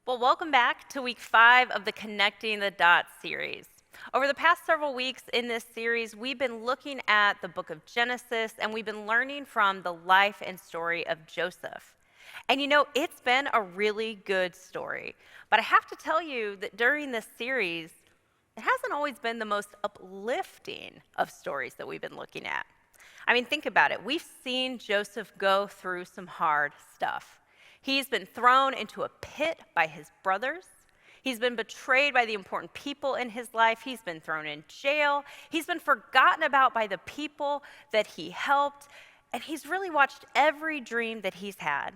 Well, welcome back to week 5 of the Connecting the Dots series. Over the past several weeks in this series, we've been looking at the book of Genesis and we've been learning from the life and story of Joseph. And it's been a really good story. But I have to tell you that during this series, it hasn't always been the most uplifting of stories that we've been looking at. I mean, think about it. We've seen Joseph go through some hard stuff. He's been thrown into a pit by his brothers. He's been betrayed by the important people in his life. He's been thrown in jail. He's been forgotten about by the people that he helped. And he's really watched every dream that he's had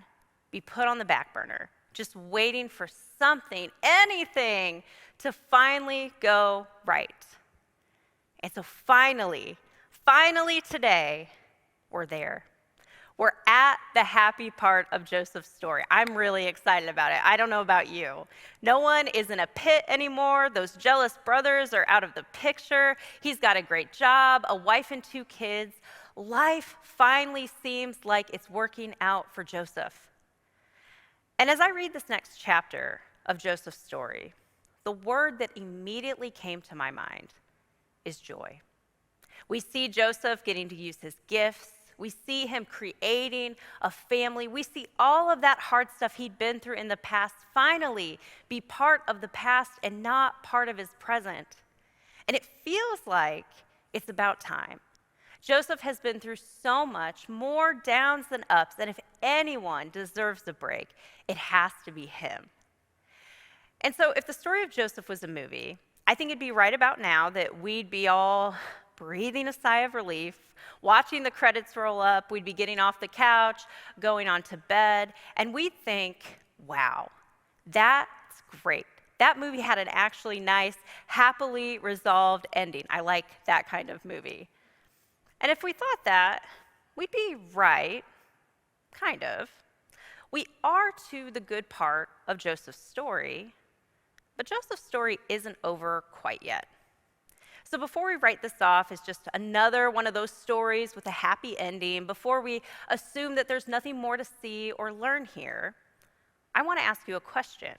be put on the back burner, just waiting for something, anything, to finally go right. And so finally today, we're there. We're at the happy part of Joseph's story. I'm really excited about it. I don't know about you. No one is in a pit anymore. Those jealous brothers are out of the picture. He's got a great job, a wife and 2 kids. Life finally seems like it's working out for Joseph. And as I read this next chapter of Joseph's story, the word that immediately came to my mind is joy. We see Joseph getting to use his gifts. We see him creating a family. We see all of that hard stuff he'd been through in the past finally be part of the past and not part of his present. And it feels like it's about time. Joseph has been through so much, more downs than ups, and if anyone deserves a break, it has to be him. And so if the story of Joseph was a movie, I think it'd be right about now that we'd be all breathing a sigh of relief, watching the credits roll up, we'd be getting off the couch, going on to bed, and we'd think, wow, that's great. That movie had an actually nice, happily resolved ending. I like that kind of movie. And if we thought that, we'd be right, kind of. We are to the good part of Joseph's story, but Joseph's story isn't over quite yet. So before we write this off as just another one of those stories with a happy ending, before we assume that there's nothing more to see or learn here, I want to ask you a question.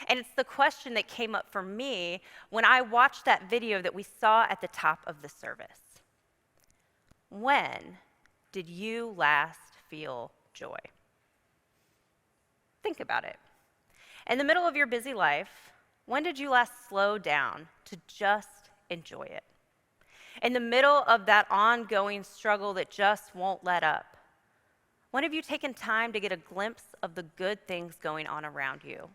And it's the question that came up for me when I watched that video that we saw at the top of the service. When did you last feel joy? Think about it. In the middle of your busy life, when did you last slow down to just enjoy it? In the middle of that ongoing struggle that just won't let up, when have you taken time to get a glimpse of the good things going on around you?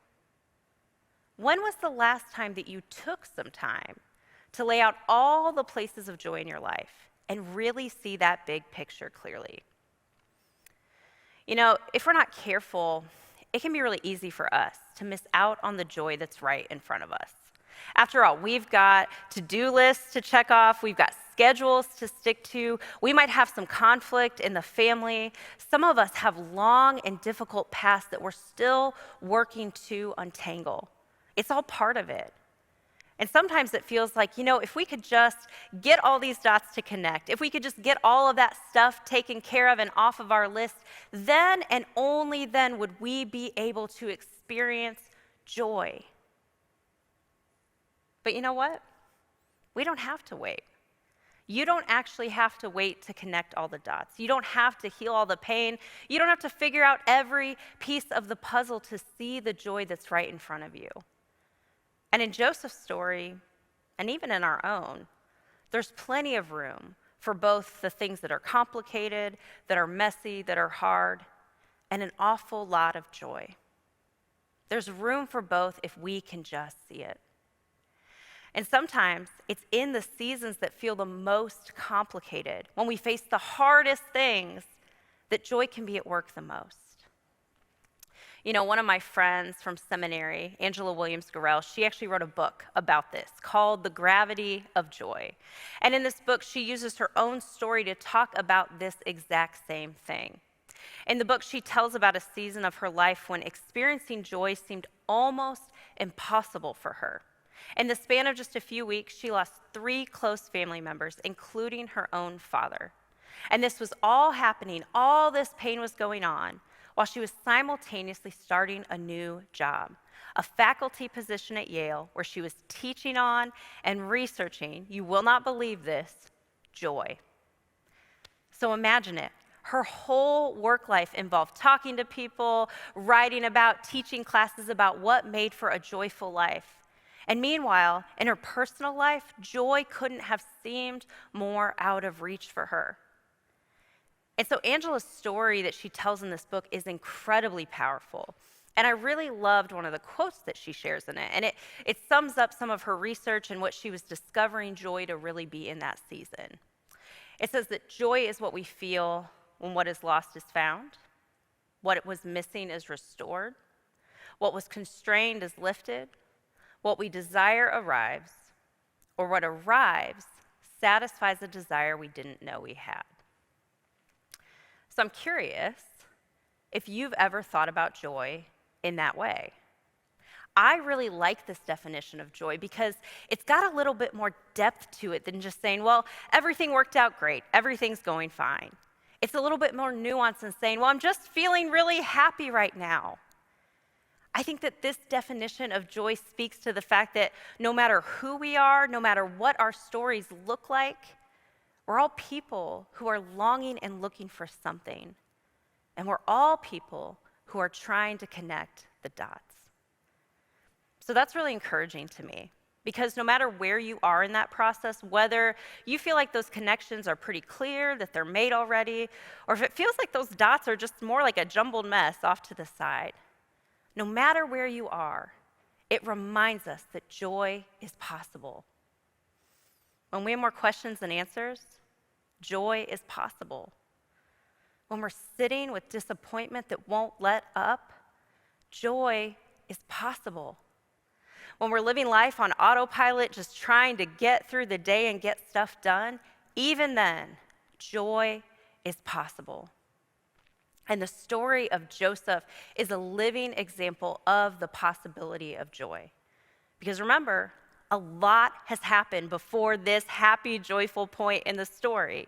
When was the last time that you took some time to lay out all the places of joy in your life and really see that big picture clearly? If we're not careful, it can be really easy for us to miss out on the joy that's right in front of us. After all, we've got to-do lists to check off, we've got schedules to stick to, we might have some conflict in the family. Some of us have long and difficult pasts that we're still working to untangle. It's all part of it. And sometimes it feels like, if we could just get all these dots to connect, if we could just get all of that stuff taken care of and off of our list, then and only then would we be able to experience joy. But you know what? We don't have to wait. You don't actually have to wait to connect all the dots. You don't have to heal all the pain. You don't have to figure out every piece of the puzzle to see the joy that's right in front of you. And in Joseph's story, and even in our own, there's plenty of room for both the things that are complicated, that are messy, that are hard, and an awful lot of joy. There's room for both if we can just see it. And sometimes it's in the seasons that feel the most complicated, when we face the hardest things, that joy can be at work the most. One of my friends from seminary, Angela Williams-Gorel, she actually wrote a book about this called The Gravity of Joy. And in this book, she uses her own story to talk about this exact same thing. In the book, she tells about a season of her life when experiencing joy seemed almost impossible for her. In the span of just a few weeks, she lost 3 close family members, including her own father. And this was all happening, all this pain was going on, while she was simultaneously starting a new job, a faculty position at Yale where she was teaching on and researching, you will not believe this, joy. So imagine it. Her whole work life involved talking to people, writing about, teaching classes about what made for a joyful life. And meanwhile, in her personal life, joy couldn't have seemed more out of reach for her. And so Angela's story that she tells in this book is incredibly powerful. And I really loved one of the quotes that she shares in it. And it sums up some of her research and what she was discovering joy to really be in that season. It says that joy is what we feel when what is lost is found, what was missing is restored, what was constrained is lifted, what we desire arrives, or what arrives satisfies a desire we didn't know we had. So I'm curious if you've ever thought about joy in that way. I really like this definition of joy because it's got a little bit more depth to it than just saying, well, everything worked out great, everything's going fine. It's a little bit more nuanced than saying, well, I'm just feeling really happy right now. I think that this definition of joy speaks to the fact that no matter who we are, no matter what our stories look like, we're all people who are longing and looking for something. And we're all people who are trying to connect the dots. So that's really encouraging to me, because no matter where you are in that process, whether you feel like those connections are pretty clear, that they're made already, or if it feels like those dots are just more like a jumbled mess off to the side, no matter where you are, it reminds us that joy is possible. When we have more questions than answers, joy is possible. When we're sitting with disappointment that won't let up, joy is possible. When we're living life on autopilot, just trying to get through the day and get stuff done, even then, joy is possible. And the story of Joseph is a living example of the possibility of joy. Because remember, a lot has happened before this happy, joyful point in the story.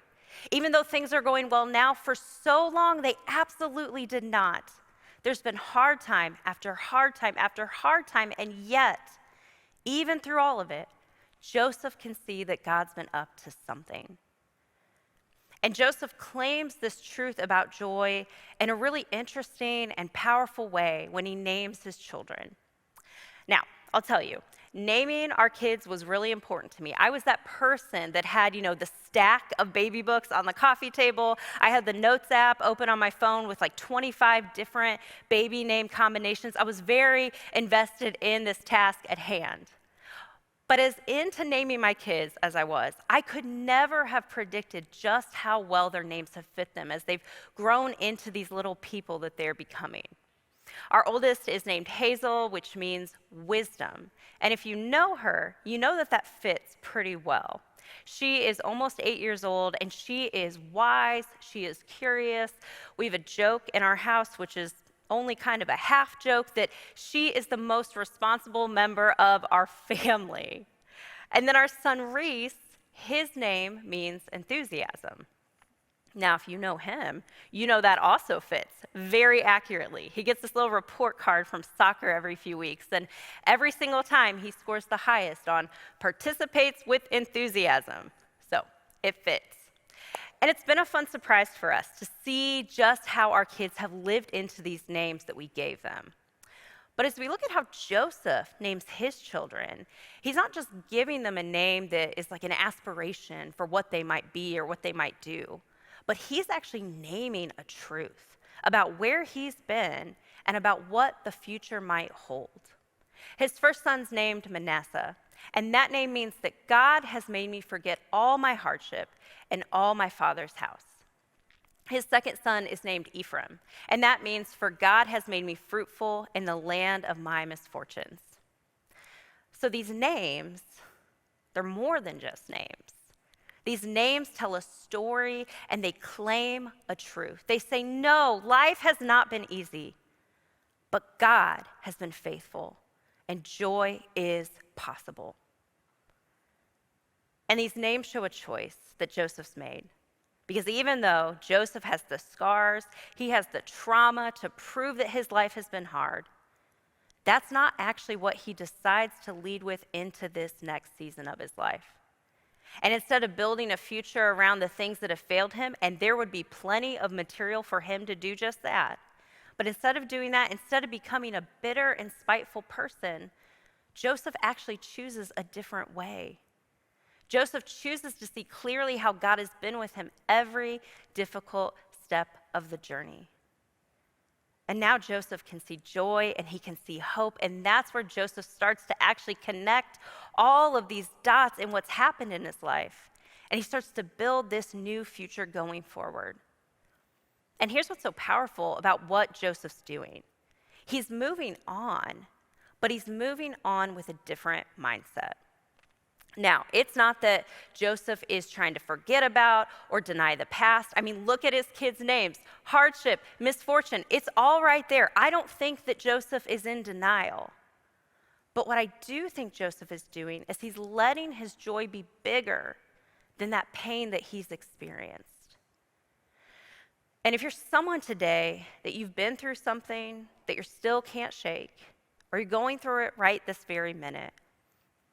Even though things are going well now, for so long, they absolutely did not. There's been hard time after hard time after hard time, and yet, even through all of it, Joseph can see that God's been up to something. And Joseph claims this truth about joy in a really interesting and powerful way when he names his children. Now, I'll tell you, naming our kids was really important to me. I was that person that had, the stack of baby books on the coffee table. I had the Notes app open on my phone with like 25 different baby name combinations. I was very invested in this task at hand. But as into naming my kids as I was, I could never have predicted just how well their names have fit them as they've grown into these little people that they're becoming. Our oldest is named Hazel, which means wisdom. And if you know her, you know that fits pretty well. She is almost 8 years old, and she is wise, she is curious. We have a joke in our house, which is only kind of a half joke, that she is the most responsible member of our family. And then our son Reese, his name means enthusiasm. Now, if you know him, you know that also fits very accurately. He gets this little report card from soccer every few weeks, and every single time he scores the highest on participates with enthusiasm. So it fits. And it's been a fun surprise for us to see just how our kids have lived into these names that we gave them. But as we look at how Joseph names his children, he's not just giving them a name that is like an aspiration for what they might be or what they might do, but he's actually naming a truth about where he's been and about what the future might hold. His first son's named Manasseh, and that name means that God has made me forget all my hardship and all my father's house. His second son is named Ephraim, and that means for God has made me fruitful in the land of my misfortunes. So these names, they're more than just names. These names tell a story and they claim a truth. They say, no, life has not been easy, but God has been faithful and joy is possible. And these names show a choice that Joseph's made. Because even though Joseph has the scars, he has the trauma to prove that his life has been hard, that's not actually what he decides to lead with into this next season of his life. And instead of building a future around the things that have failed him, and there would be plenty of material for him to do just that, but instead of doing that, instead of becoming a bitter and spiteful person, Joseph actually chooses a different way. Joseph chooses to see clearly how God has been with him every difficult step of the journey. And now Joseph can see joy and he can see hope, and that's where Joseph starts to actually connect all of these dots in what's happened in his life. And he starts to build this new future going forward. And here's what's so powerful about what Joseph's doing. He's moving on, but he's moving on with a different mindset. Now, it's not that Joseph is trying to forget about or deny the past. I mean, look at his kids' names: hardship, misfortune. It's all right there. I don't think that Joseph is in denial. But what I do think Joseph is doing is he's letting his joy be bigger than that pain that he's experienced. And if you're someone today that you've been through something that you still can't shake, or you're going through it right this very minute,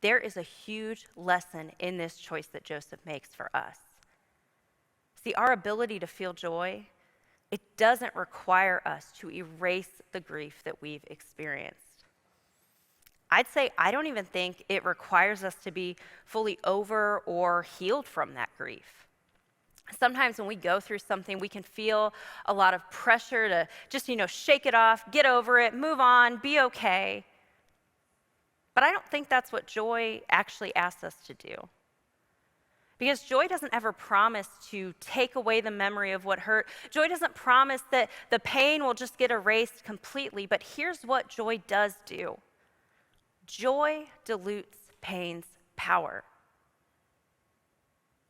there is a huge lesson in this choice that Joseph makes for us. See, our ability to feel joy, it doesn't require us to erase the grief that we've experienced. I'd say I don't even think it requires us to be fully over or healed from that grief. Sometimes when we go through something, we can feel a lot of pressure to just, shake it off, get over it, move on, be okay. But I don't think that's what joy actually asks us to do. Because joy doesn't ever promise to take away the memory of what hurt. Joy doesn't promise that the pain will just get erased completely. But here's what joy does do. Joy dilutes pain's power.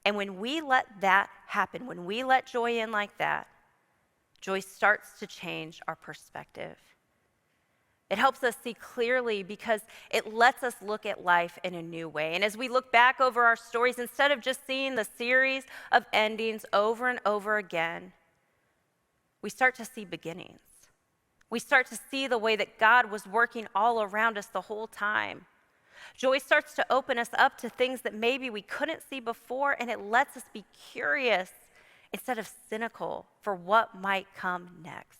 And when we let that happen, when we let joy in like that, joy starts to change our perspective. It helps us see clearly because it lets us look at life in a new way. And as we look back over our stories, instead of just seeing the series of endings over and over again, we start to see beginnings. We start to see the way that God was working all around us the whole time. Joy starts to open us up to things that maybe we couldn't see before, and it lets us be curious instead of cynical for what might come next.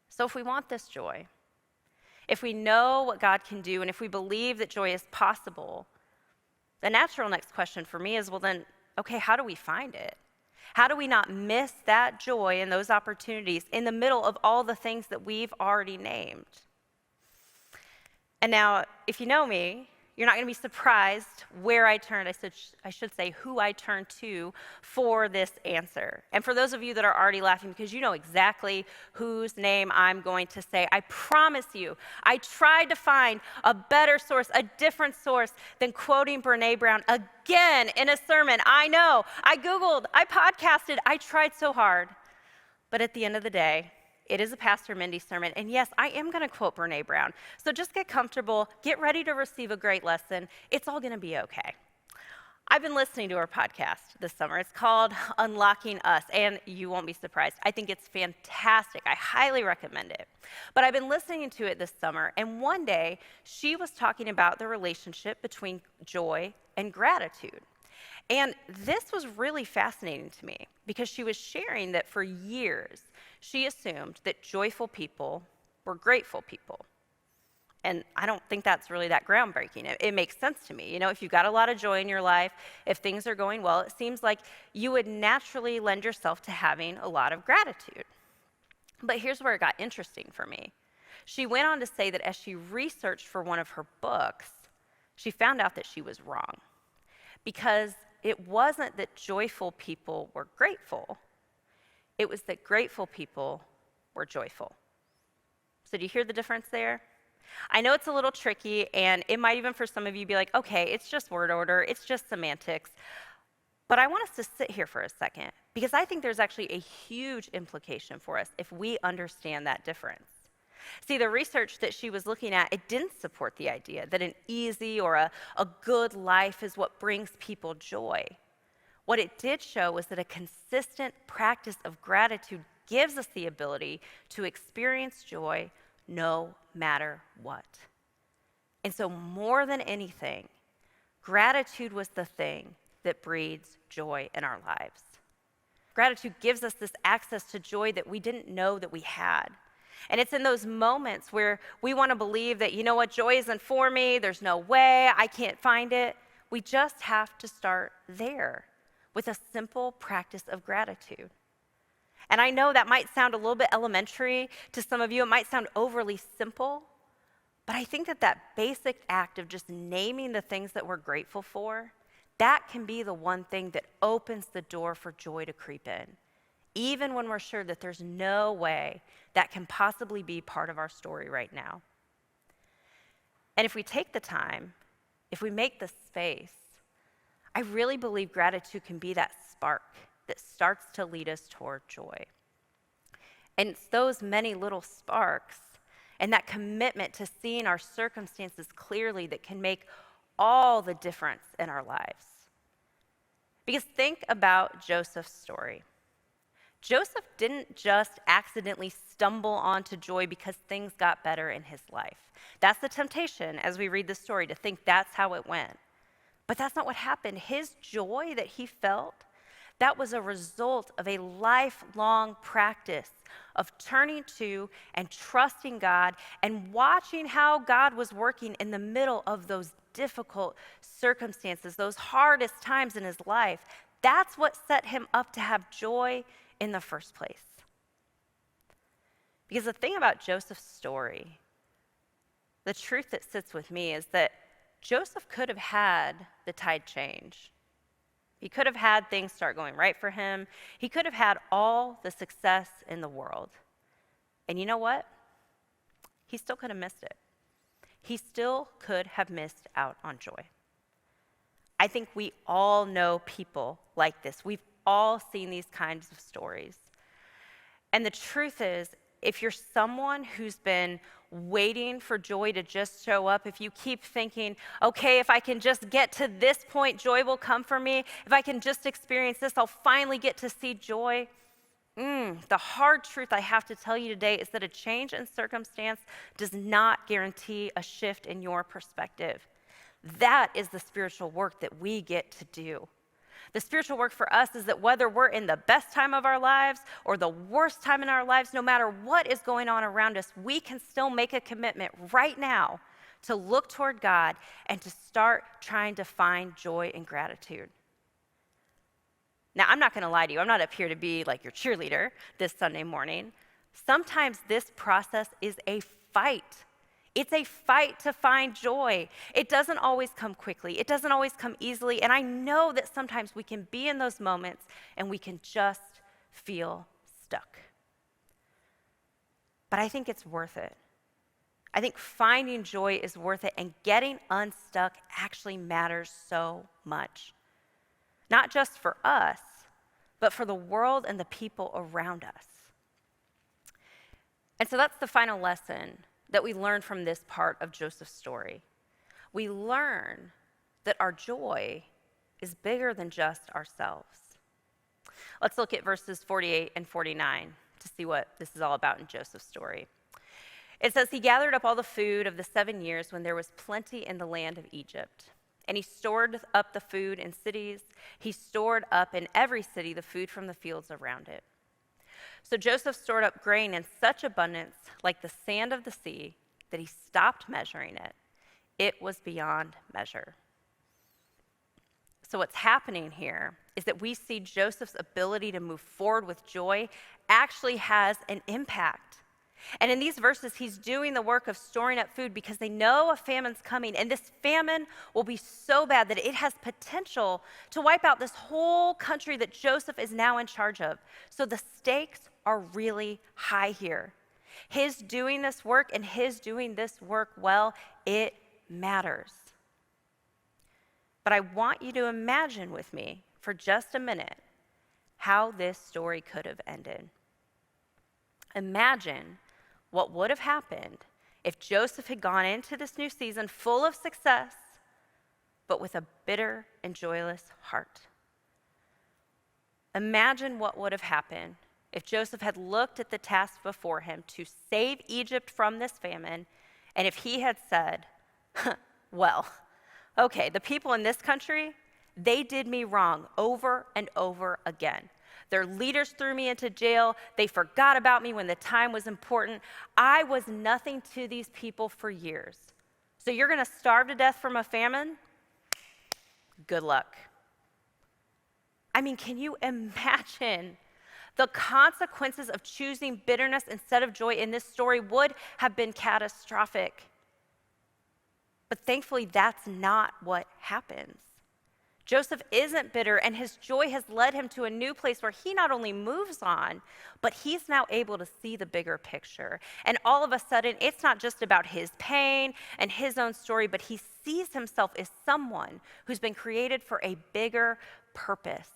So if we want this joy, if we know what God can do, and if we believe that joy is possible, the natural next question for me is, well then, okay, how do we find it? How do we not miss that joy and those opportunities in the middle of all the things that we've already named? And now, if you know me, you're not going to be surprised where I turned. I should say who I turned to for this answer. And for those of you that are already laughing because you know exactly whose name I'm going to say, I promise you, I tried to find a better source, a different source than quoting Brene Brown again in a sermon. I know, I Googled, I podcasted, I tried so hard. But at the end of the day, it is a Pastor Mindie sermon, and yes, I am going to quote Brene Brown. So just get comfortable, get ready to receive a great lesson. It's all going to be okay. I've been listening to her podcast this summer. It's called Unlocking Us, and you won't be surprised. I think it's fantastic. I highly recommend it. But I've been listening to it this summer, and one day she was talking about the relationship between joy and gratitude. And this was really fascinating to me because she was sharing that for years, she assumed that joyful people were grateful people. And I don't think that's really that groundbreaking. It makes sense to me. If you've got a lot of joy in your life, if things are going well, it seems like you would naturally lend yourself to having a lot of gratitude. But here's where it got interesting for me. She went on to say that as she researched for one of her books, she found out that she was wrong. Because it wasn't that joyful people were grateful. It was that grateful people were joyful. So do you hear the difference there? I know it's a little tricky, and it might even for some of you be like, okay, it's just word order, it's just semantics. But I want us to sit here for a second, because I think there's actually a huge implication for us if we understand that difference. See, the research that she was looking at, it didn't support the idea that an easy or a good life is what brings people joy. What it did show was that a consistent practice of gratitude gives us the ability to experience joy no matter what. And so more than anything, gratitude was the thing that breeds joy in our lives. Gratitude gives us this access to joy that we didn't know that we had. And it's in those moments where we want to believe that, you know what, joy isn't for me, there's no way, I can't find it. We just have to start there with a simple practice of gratitude. And I know that might sound a little bit elementary to some of you, it might sound overly simple, but I think that basic act of just naming the things that we're grateful for, that can be the one thing that opens the door for joy to creep in, even when we're sure that there's no way that can possibly be part of our story right now. And if we take the time, if we make the space, I really believe gratitude can be that spark that starts to lead us toward joy. And it's those many little sparks and that commitment to seeing our circumstances clearly that can make all the difference in our lives. Because think about Joseph's story. Joseph didn't just accidentally stumble onto joy because things got better in his life. That's the temptation as we read the story, to think that's how it went. But that's not what happened. His joy that he felt, that was a result of a lifelong practice of turning to and trusting God and watching how God was working in the middle of those difficult circumstances, those hardest times in his life. That's what set him up to have joy in the first place. Because the thing about Joseph's story, the truth that sits with me is that Joseph could have had the tide change. He could have had things start going right for him. He could have had all the success in the world. And you know what? He still could have missed it. He still could have missed out on joy. I think we all know people like this. We've all seen these kinds of stories. And the truth is, if you're someone who's been waiting for joy to just show up, if you keep thinking, okay, if I can just get to this point, joy will come for me. If I can just experience this, I'll finally get to see joy. The hard truth I have to tell you today is that a change in circumstance does not guarantee a shift in your perspective. That is the spiritual work that we get to do. The spiritual work for us is that whether we're in the best time of our lives or the worst time in our lives, no matter what is going on around us, we can still make a commitment right now to look toward God and to start trying to find joy and gratitude. Now, I'm not going to lie to you. I'm not up here to be like your cheerleader this Sunday morning. Sometimes this process is a fight. It's a fight to find joy. It doesn't always come quickly. It doesn't always come easily. And I know that sometimes we can be in those moments and we can just feel stuck. But I think it's worth it. I think finding joy is worth it, and getting unstuck actually matters so much. Not just for us, but for the world and the people around us. And so that's the final lesson that we learn from this part of Joseph's story. We learn that our joy is bigger than just ourselves. Let's look at verses 48 and 49 to see what this is all about in Joseph's story. It says, he gathered up all the food of the 7 years when there was plenty in the land of Egypt. And he stored up the food in cities. He stored up in every city the food from the fields around it. So Joseph stored up grain in such abundance, like the sand of the sea, that he stopped measuring it. It was beyond measure. So what's happening here is that we see Joseph's ability to move forward with joy actually has an impact. And in these verses, he's doing the work of storing up food because they know a famine's coming. And this famine will be so bad that it has potential to wipe out this whole country that Joseph is now in charge of. So the stakes are really high here. His doing this work and his doing this work well, it matters. But I want you to imagine with me for just a minute how this story could have ended. Imagine what would have happened if Joseph had gone into this new season full of success, but with a bitter and joyless heart. Imagine what would have happened if Joseph had looked at the task before him to save Egypt from this famine, and if he had said, well, okay, the people in this country, they did me wrong over and over again. Their leaders threw me into jail. They forgot about me when the time was important. I was nothing to these people for years. So you're going to starve to death from a famine? Good luck. I mean, can you imagine the consequences of choosing bitterness instead of joy in this story would have been catastrophic. But thankfully, that's not what happens. Joseph isn't bitter, and his joy has led him to a new place where he not only moves on, but he's now able to see the bigger picture. And all of a sudden, it's not just about his pain and his own story, but he sees himself as someone who's been created for a bigger purpose.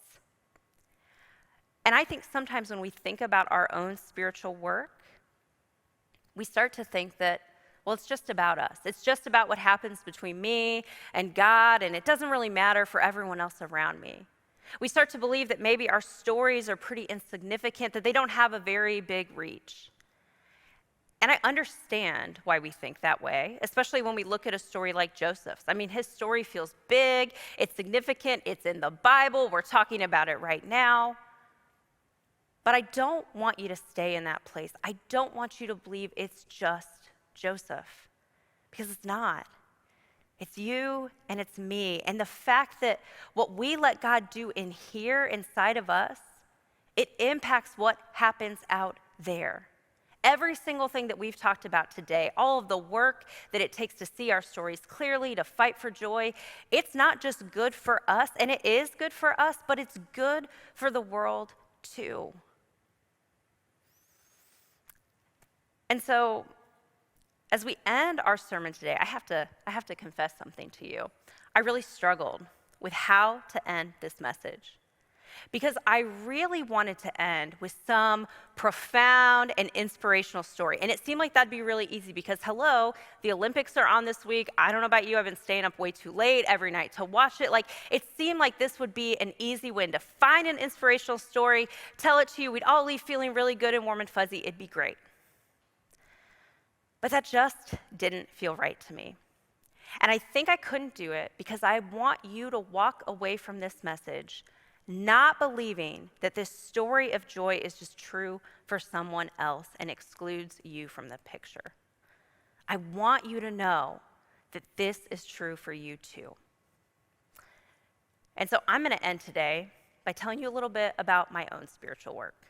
And I think sometimes when we think about our own spiritual work, we start to think that, well, it's just about us. It's just about what happens between me and God, and it doesn't really matter for everyone else around me. We start to believe that maybe our stories are pretty insignificant, that they don't have a very big reach. And I understand why we think that way, especially when we look at a story like Joseph's. I mean, his story feels big, it's significant, it's in the Bible, we're talking about it right now. But I don't want you to stay in that place. I don't want you to believe it's just Joseph, because it's not. It's you and it's me. And the fact that what we let God do in here inside of us, it impacts what happens out there. Every single thing that we've talked about today, all of the work that it takes to see our stories clearly, to fight for joy, it's not just good for us, and it is good for us, but it's good for the world too. And so, as we end our sermon today, I have to confess something to you. I really struggled with how to end this message because I really wanted to end with some profound and inspirational story. And it seemed like that'd be really easy because, hello, the Olympics are on this week. I don't know about you, I've been staying up way too late every night to watch it. Like, it seemed like this would be an easy win to find an inspirational story, tell it to you, we'd all leave feeling really good and warm and fuzzy, it'd be great. But that just didn't feel right to me. And I think I couldn't do it because I want you to walk away from this message not believing that this story of joy is just true for someone else and excludes you from the picture. I want you to know that this is true for you too. And so I'm going to end today by telling you a little bit about my own spiritual work.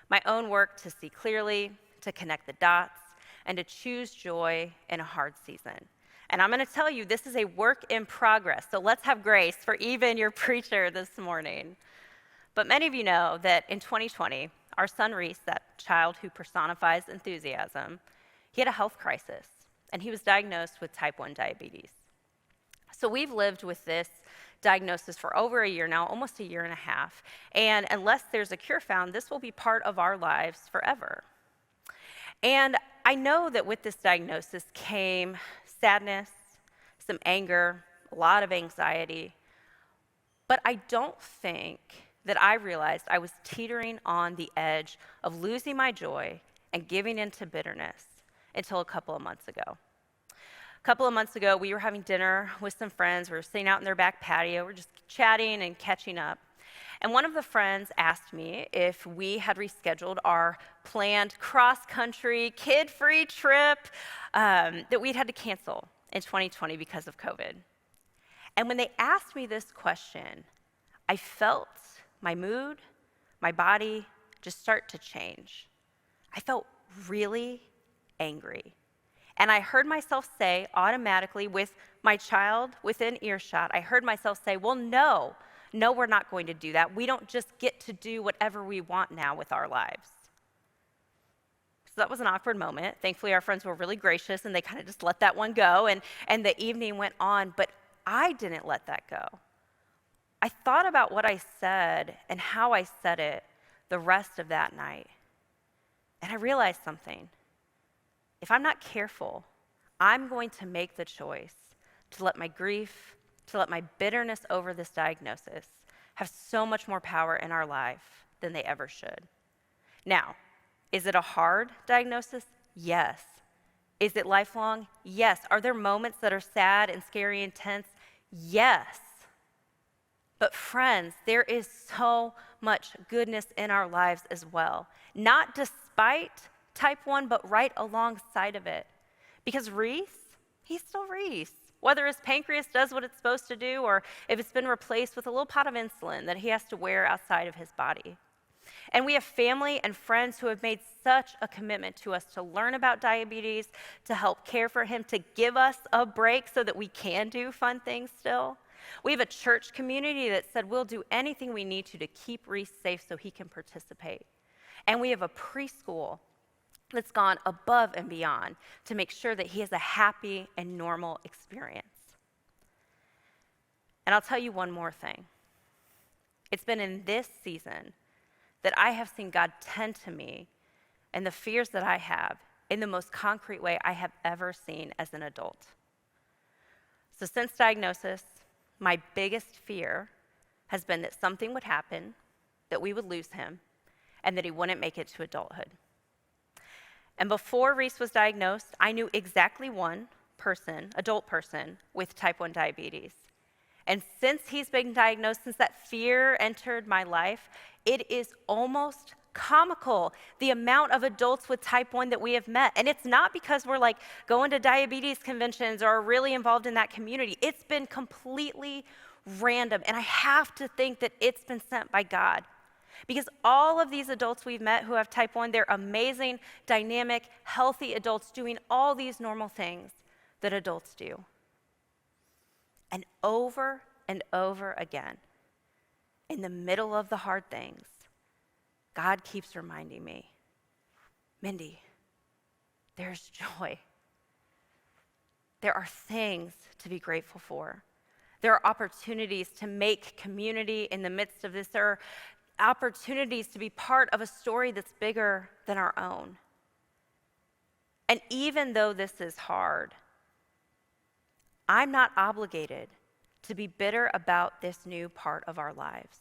My own work to see clearly, to connect the dots, and to choose joy in a hard season. And I'm going to tell you, this is a work in progress, so let's have grace for even your preacher this morning. But many of you know that in 2020, our son Reese, that child who personifies enthusiasm, he had a health crisis, and he was diagnosed with type 1 diabetes. So we've lived with this diagnosis for over a year now, almost a year and a half, and unless there's a cure found, this will be part of our lives forever. And I know that with this diagnosis came sadness, some anger, a lot of anxiety, but I don't think that I realized I was teetering on the edge of losing my joy and giving into bitterness until a couple of months ago. A couple of months ago, we were having dinner with some friends. We were sitting out in their back patio. We were just chatting and catching up. And one of the friends asked me if we had rescheduled our planned cross-country, kid-free trip that we'd had to cancel in 2020 because of COVID. And when they asked me this question, I felt my mood, my body just start to change. I felt really angry. And I heard myself say automatically, with my child within earshot, I heard myself say, well, no, we're not going to do that. We don't just get to do whatever we want now with our lives. So that was an awkward moment. Thankfully, our friends were really gracious, and they kind of just let that one go, and the evening went on, but I didn't let that go. I thought about what I said and how I said it the rest of that night, and I realized something. If I'm not careful, I'm going to make the choice to let my grief, to let my bitterness over this diagnosis have so much more power in our life than they ever should. Now, is it a hard diagnosis? Yes. Is it lifelong? Yes. Are there moments that are sad and scary and tense? Yes. But friends, there is so much goodness in our lives as well. Not despite type 1, but right alongside of it. Because Reese, he's still Reese. Whether his pancreas does what it's supposed to do or if it's been replaced with a little pot of insulin that he has to wear outside of his body. And we have family and friends who have made such a commitment to us to learn about diabetes, to help care for him, to give us a break so that we can do fun things still. We have a church community that said we'll do anything we need to keep Reese safe so he can participate. And we have a preschool that's gone above and beyond to make sure that he has a happy and normal experience. And I'll tell you one more thing. It's been in this season that I have seen God tend to me and the fears that I have in the most concrete way I have ever seen as an adult. So since diagnosis, my biggest fear has been that something would happen, that we would lose him, and that he wouldn't make it to adulthood. And before Reese was diagnosed, I knew exactly one person, adult person, with type 1 diabetes. And since he's been diagnosed, since that fear entered my life, it is almost comical the amount of adults with type 1 that we have met. And it's not because we're like going to diabetes conventions or really involved in that community. It's been completely random. And I have to think that it's been sent by God. Because all of these adults we've met who have type 1, they're amazing, dynamic, healthy adults doing all these normal things that adults do. And over again, in the middle of the hard things, God keeps reminding me, Mindie, there's joy. There are things to be grateful for. There are opportunities to make community in the midst of this. There are opportunities to be part of a story that's bigger than our own. And even though this is hard, I'm not obligated to be bitter about this new part of our lives.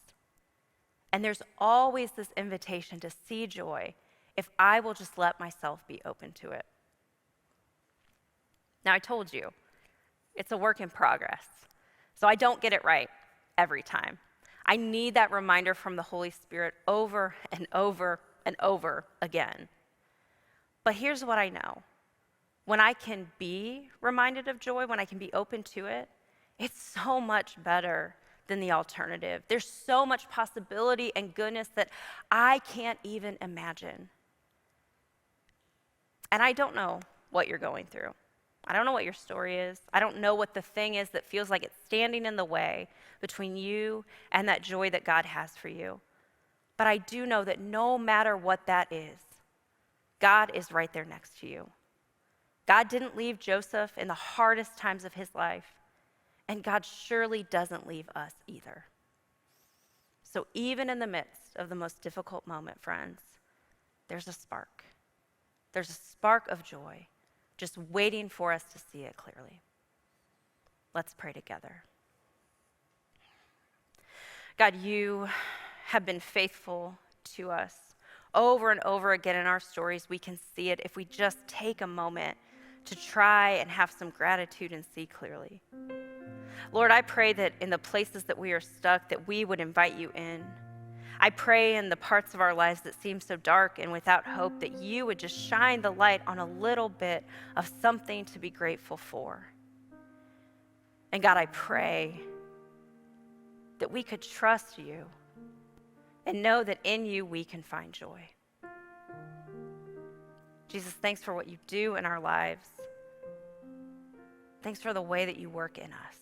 And there's always this invitation to see joy if I will just let myself be open to it. Now, I told you, it's a work in progress. So I don't get it right every time. I need that reminder from the Holy Spirit over and over and over again. But here's what I know. When I can be reminded of joy, when I can be open to it, it's so much better than the alternative. There's so much possibility and goodness that I can't even imagine. And I don't know what you're going through. I don't know what your story is. I don't know what the thing is that feels like it's standing in the way between you and that joy that God has for you. But I do know that no matter what that is, God is right there next to you. God didn't leave Joseph in the hardest times of his life, and God surely doesn't leave us either. So even in the midst of the most difficult moment, friends, there's a spark. There's a spark of joy just waiting for us to see it clearly. Let's pray together. God, you have been faithful to us. Over and over again in our stories, we can see it if we just take a moment to try and have some gratitude and see clearly. Lord, I pray that in the places that we are stuck, that we would invite you in. I pray in the parts of our lives that seem so dark and without hope, that you would just shine the light on a little bit of something to be grateful for. And God, I pray that we could trust you and know that in you we can find joy. Jesus, thanks for what you do in our lives. Thanks for the way that you work in us.